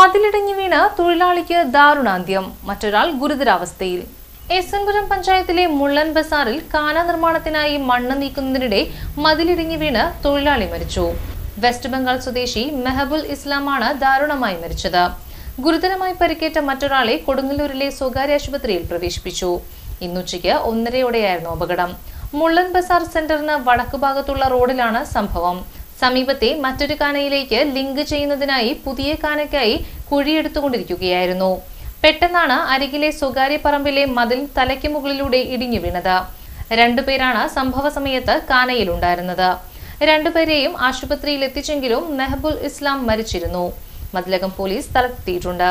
മതിലിടിഞ്ഞു വീണ് തൊഴിലാളിക്ക് ദാരുണാന്ത്യം, മറ്റൊരാൾ ഗുരുതരാവസ്ഥയിൽ. എസ്എൻപുരം പഞ്ചായത്തിലെ മുള്ളൻ ബസാറിൽ കാന നിർമ്മാണത്തിനായി മണ്ണ് നീക്കുന്നതിനിടെ മതിലിടിഞ്ഞു വീണ് തൊഴിലാളി മരിച്ചു. വെസ്റ്റ് ബംഗാൾ സ്വദേശി മെഹബുൽ ഇസ്ലാമാണ് ദാരുണമായി മരിച്ചത്. ഗുരുതരമായി പരിക്കേറ്റ മറ്റൊരാളെ കൊടുങ്ങല്ലൂരിലെ സ്വകാര്യ ആശുപത്രിയിൽ പ്രവേശിപ്പിച്ചു. ഇന്നുച്ചയ്ക്ക് 1:30യോടെയായിരുന്നു അപകടം. മുള്ളൻ ബസാർ സെന്ററിന് വടക്കുഭാഗത്തുള്ള റോഡിലാണ് സംഭവം. സമീപത്തെ മറ്റൊരു കാനയിലേക്ക് ലിങ്ക് ചെയ്യുന്നതിനായി പുതിയ കാനയ്ക്കായി കുഴിയെടുത്തുകൊണ്ടിരിക്കുകയായിരുന്നു. പെട്ടെന്നാണ് അരികിലെ സ്വകാര്യ പറമ്പിലെ മതിൽ തലയ്ക്ക് മുകളിലൂടെ ഇടിഞ്ഞു വീണത്. 2 പേരാണ് സംഭവ സമയത്ത് കാനയിലുണ്ടായിരുന്നത്. 2 പേരെയും ആശുപത്രിയിൽ എത്തിച്ചെങ്കിലും മെഹബുൽ ഇസ്ലാം മരിച്ചിരുന്നു. മതിലകം പോലീസ് സ്ഥലത്തെത്തിയിട്ടുണ്ട്.